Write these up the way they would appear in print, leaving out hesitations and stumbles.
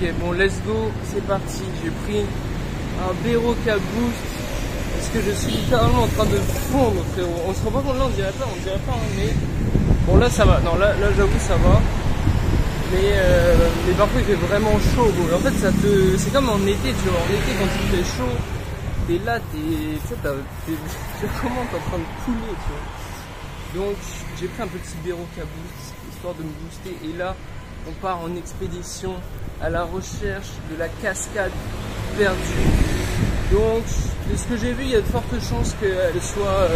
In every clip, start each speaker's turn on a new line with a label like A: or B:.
A: Ok, bon, let's go, c'est parti. J'ai pris un Berocca Boost parce que je suis littéralement en train de fondre, frérot. On se rend pas compte là, on dirait pas, hein, mais bon, là ça va. Non, là j'avoue, ça va. Mais parfois il fait vraiment chaud, gros. En fait, c'est comme en été, tu vois. En été, quand il fait chaud, t'es là, tu sais, tu comment t'es en train de couler, tu vois. Donc, j'ai pris un petit Berocca Boost histoire de me booster. Et là, on part en expédition à la recherche de la cascade perdue. Donc, de ce que j'ai vu, il y a de fortes chances qu'elle soit,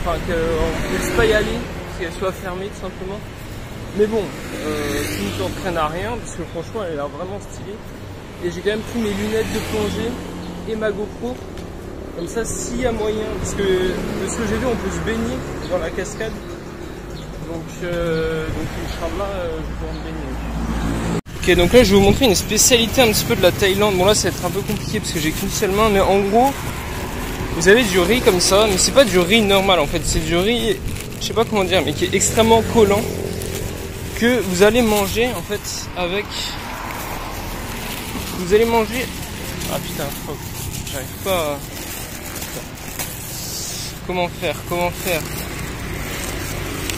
A: enfin, qu'on ne puisse pas y aller, qu'elle soit fermée tout simplement. Mais bon, qui ne t'entraîne à rien, parce que franchement, elle a l'air vraiment stylée. Et j'ai quand même pris mes lunettes de plongée et ma GoPro. Comme ça, s'il y a moyen, parce que de ce que j'ai vu, on peut se baigner dans la cascade. Donc Inch'Allah, je vais pouvoir me baigner. Ok, donc là je vais vous montrer une spécialité un petit peu de la Thaïlande. Bon là ça va être un peu compliqué parce que j'ai qu'une seule main, mais en gros, vous avez du riz comme ça, mais c'est pas du riz normal en fait, c'est du riz, je sais pas comment dire, mais qui est extrêmement collant, que vous allez manger en fait avec... Vous allez manger... Ah putain, fuck, j'arrive pas à... Comment faire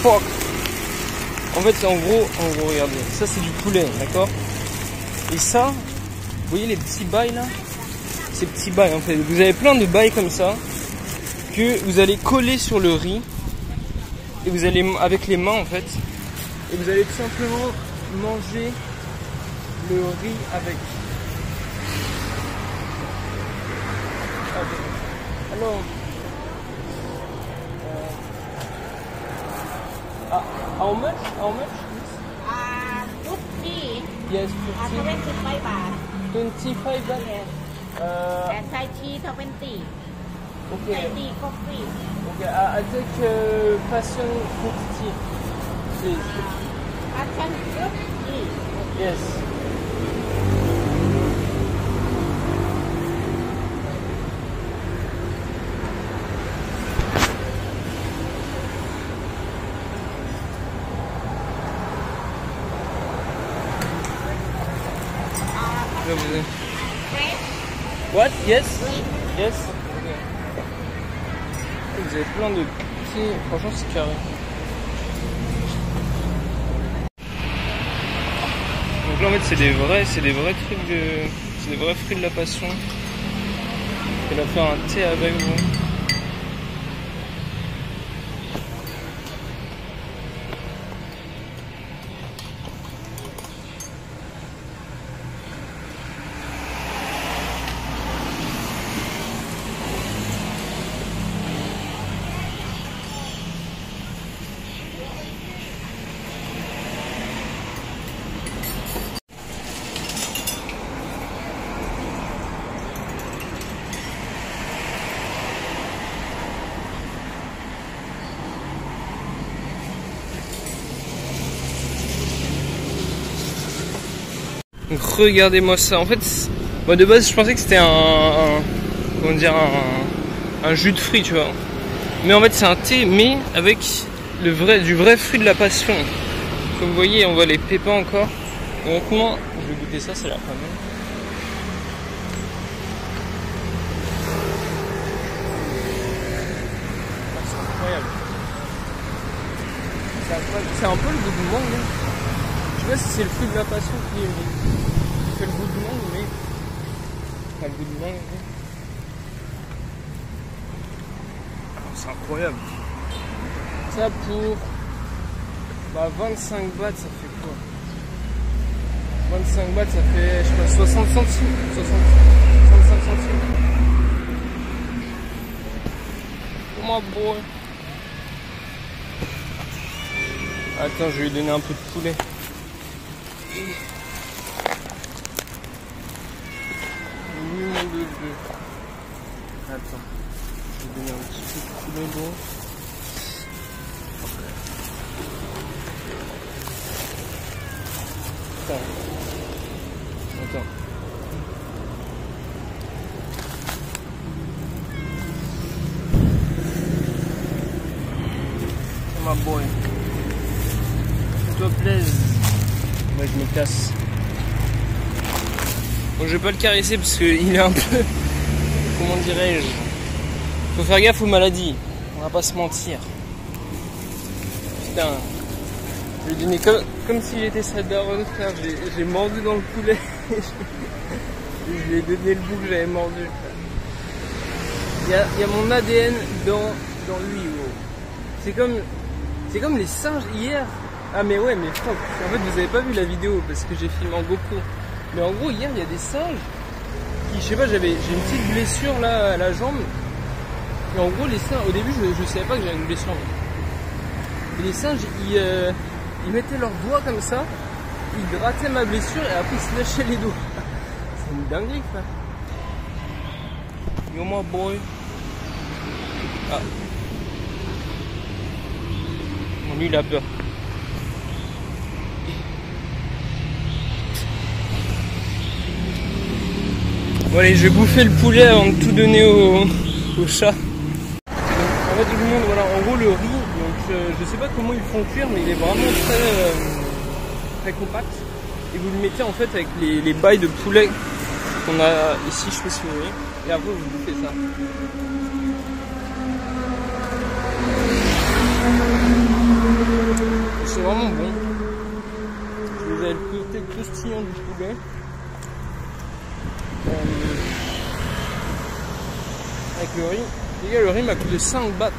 A: Fuck. En fait, en gros, regardez, ça c'est du poulet, d'accord? Et ça, vous voyez les petits bails là? Ces petits bails en fait, vous avez plein de bails comme ça, que vous allez coller sur le riz, et vous allez, avec les mains en fait, et vous allez tout simplement manger le riz avec. Alors, how much?
B: 50.
A: Yes, 50.
B: 25 baht.
A: 25 baht.
B: Yes. And Thai tea 20.
A: Okay.
B: Thai tea coffee.
A: Okay, I take passion fruit tea, please.
B: Passion fruit tea.
A: Yes. What? Yes? Yes? Okay. Vous avez plein de petits... Franchement, c'est carré. Donc là, en fait, c'est des vrais trucs de... C'est des vrais fruits de la passion. Elle va faire un thé avec vous. Donc regardez-moi ça. En fait, moi de base je pensais que c'était comment dire, un jus de fruits, tu vois. Mais en fait c'est un thé, mais avec du vrai fruit de la passion. Comme vous voyez, on voit les pépins encore. Donc moi, je vais goûter ça, c'est la fin. C'est incroyable. C'est un peu le goût de mangue. Je sais pas si c'est le fruit de la passion qui fait le goût du mangue, mais pas le goût du mangue. C'est incroyable. Ça pour 25 bahts, ça fait quoi? 25 bahts, ça fait, je sais pas, 60 centimes. 65 centimes. Oh my boy. Attends, je vais lui donner un peu de poulet. Oui, mon bébé. Attends, je vais donner un petit peu de poulet bon. Attends. C'est ma boy. S'il te plaise. Moi je me casse. Bon, je vais pas le caresser parce qu'il est un peu... Comment dirais-je? Faut faire gaffe aux maladies. On va pas se mentir. Putain. Je lui ai donné comme s'il était sa daronne, frère. J'ai mordu dans le poulet. Je lui ai donné le bout que j'avais mordu. Il y a mon ADN dans lui. Wow. C'est comme les singes hier. Ah mais ouais, mais fuck. En fait, vous avez pas vu la vidéo parce que j'ai filmé en GoPro. Mais en gros, hier, il y a des singes qui, je sais pas, j'ai une petite blessure là à la jambe. Et en gros, les singes, au début, je savais pas que j'avais une blessure. Et les singes, ils mettaient leurs doigts comme ça, ils grattaient ma blessure et après ils se lâchaient les doigts. C'est une dinguerie, frère. Yo, my boy. Ah. Bon, lui, il a peur. Bon, allez, je vais bouffer le poulet avant de tout donner au chat. En fait, tout le monde, voilà, en gros, le riz, donc je sais pas comment ils font cuire, mais il est vraiment très compact. Et vous le mettez en fait avec les bails de poulet qu'on a ici, je sais pas si vous voyez. Et après, vous bouffez ça. C'est vraiment bon. Vous avez le côté croustillant du poulet. Avec le riz. Les gars, le riz m'a coûté 5 bahts.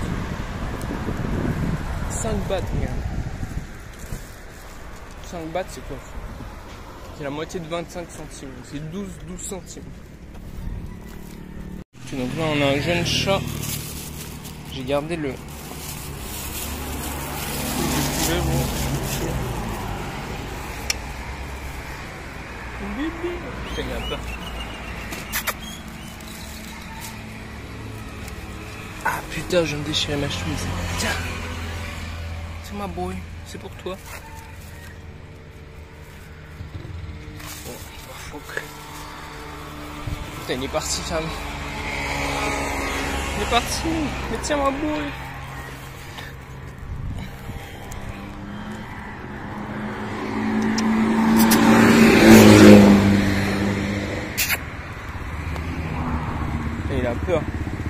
A: 5 bahts, les gars. 5 bahts, c'est quoi? C'est la moitié de 25 centimes. C'est 12 centimes. Okay, donc là, on a un jeune chat. J'ai gardé le... Bébé. Putain, il a peur. Ah putain, je viens de déchirer ma chemise. Tiens, c'est ma boy, c'est pour toi. Bon, faut que... Putain, il est parti, femme. Il est parti. Mais tiens, ma boy. Et il a peur.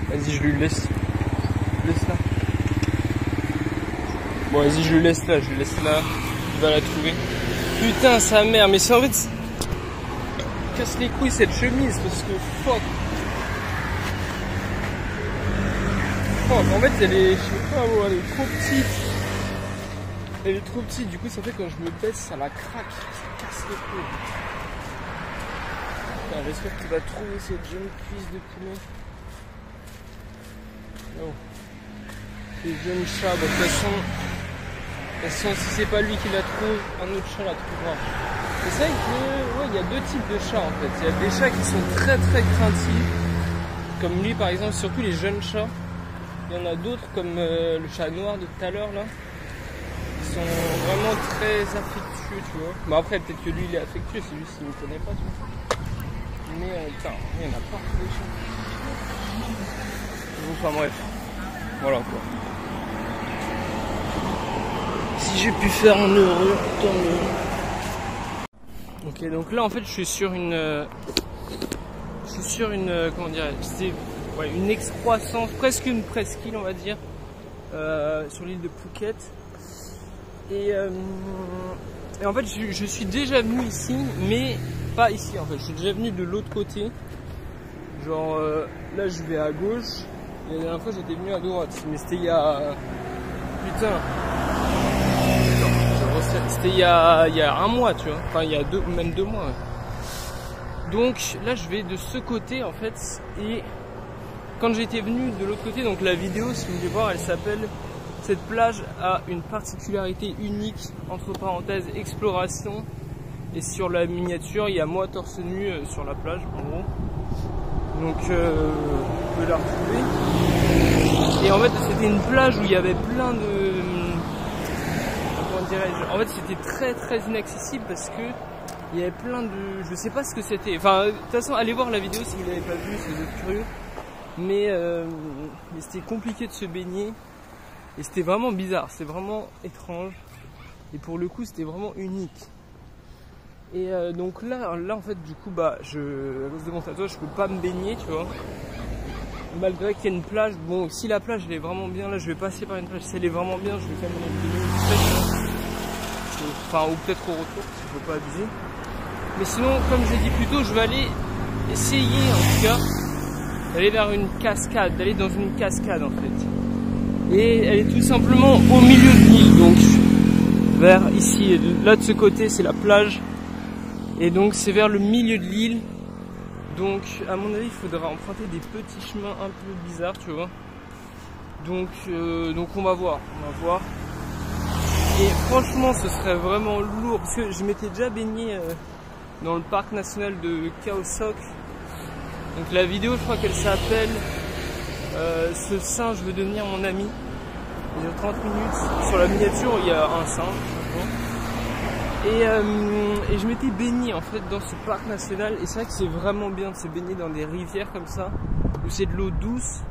A: Vas-y, je lui laisse. Là. Bon, vas-y, je le laisse là, il va la trouver. Putain, sa mère, mais c'est en fait... Casse les couilles cette chemise, parce que fuck. En fait, elle est, je sais pas, elle est trop petite. Elle est trop petite, du coup, ça fait quand je me baisse, ça la craque. Ça casse les couilles. Putain, j'espère qu'il va trouver cette jeune cuisse de poulet. Oh. Les jeunes chats, de toute façon, si c'est pas lui qui la trouve, un autre chat la trouvera. C'est vrai que, ouais, il y a deux types de chats en fait. Il y a des chats qui sont très craintifs, comme lui par exemple, surtout les jeunes chats. Il y en a d'autres comme le chat noir de tout à l'heure là, qui sont vraiment très affectueux, tu vois. Bon après peut-être que lui il est affectueux, c'est juste qu'il ne me connaît pas, tu vois. Mais putain, il y en a partout des chats. Enfin bref, voilà quoi. Si j'ai pu faire un heureux, tant mieux. Ok, donc là en fait je suis sur une comment dirais-je, c'est ouais, une excroissance, presque une presqu'île on va dire, sur l'île de Phuket. Et en fait je suis déjà venu ici, mais pas ici en fait, je suis déjà venu de l'autre côté. Genre là je vais à gauche, et la dernière fois j'étais venu à droite, mais c'était il y a... Putain, c'était il y a un mois, tu vois, enfin il y a même 2 mois. Donc là je vais de ce côté en fait, et quand j'étais venu de l'autre côté, donc la vidéo si vous voulez voir, elle s'appelle "Cette plage a une particularité unique", entre parenthèses exploration, et sur la miniature il y a moi torse nu sur la plage en gros. Donc vous pouvez la retrouver. Et en fait c'était une plage où il y avait plein de... Comment dirais-je, en fait c'était très inaccessible parce que il y avait plein de... Je sais pas ce que c'était. Enfin de toute façon allez voir la vidéo si vous l'avez pas vue, si vous êtes curieux. Mais c'était compliqué de se baigner. Et c'était vraiment bizarre, c'était vraiment étrange. Et pour le coup c'était vraiment unique. Et donc là en fait du coup bah à cause de mon tatouage je peux pas me baigner, tu vois. Malgré qu'il y ait une plage, bon si la plage elle est vraiment bien, là je vais passer par une plage, si elle est vraiment bien je vais quand même aller me baigner, enfin ou peut-être au retour, si je veux pas abuser. Mais sinon comme j'ai dit plus tôt, je vais aller essayer en tout cas d'aller vers une cascade, d'aller dans une cascade en fait. Et elle est tout simplement au milieu de l'île, donc vers ici, là de ce côté c'est la plage. Et donc c'est vers le milieu de l'île. Donc à mon avis il faudra emprunter des petits chemins un peu bizarres, tu vois. Donc on va voir. Et franchement ce serait vraiment lourd parce que je m'étais déjà baigné dans le parc national de Khao Sok. Donc la vidéo je crois qu'elle s'appelle ce singe veut devenir mon ami. Il dure 30 minutes. Sur la miniature il y a un singe. Et je m'étais baigné en fait dans ce parc national et c'est vrai que c'est vraiment bien de se baigner dans des rivières comme ça où c'est de l'eau douce,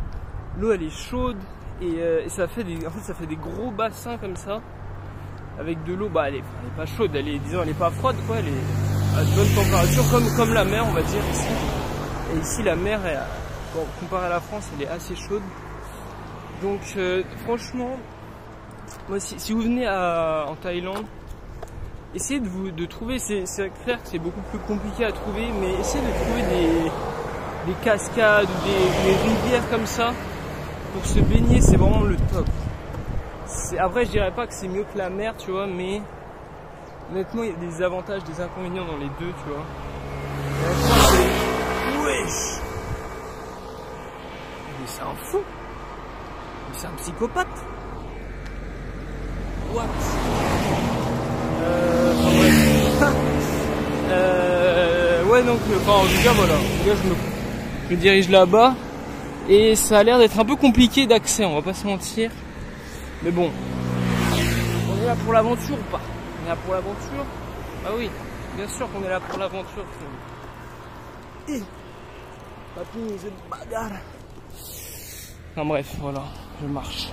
A: l'eau elle est chaude et ça fait des gros bassins comme ça avec de l'eau, bah elle est pas chaude, elle est pas froide quoi, elle est à de bonne température comme la mer on va dire ici. Et ici la mer bon, comparé à la France elle est assez chaude. Donc franchement moi si vous venez en Thaïlande, essayez de trouver, c'est clair que c'est beaucoup plus compliqué à trouver, mais essayez de trouver des cascades ou des rivières comme ça pour se baigner, c'est vraiment le top. Après je dirais pas que c'est mieux que la mer, tu vois, mais honnêtement il y a des avantages, des inconvénients dans les deux, tu vois. Wesh! Mais c'est un fou! Mais c'est un psychopathe! What? Ouais donc en tout cas voilà, en tout cas, je me dirige là-bas et ça a l'air d'être un peu compliqué d'accès, on va pas se mentir. Mais bon, on est là pour l'aventure ou pas? On est là pour l'aventure? Ah oui, bien sûr qu'on est là pour l'aventure. Et papy, c'est bagarre. Enfin bref, voilà, je marche.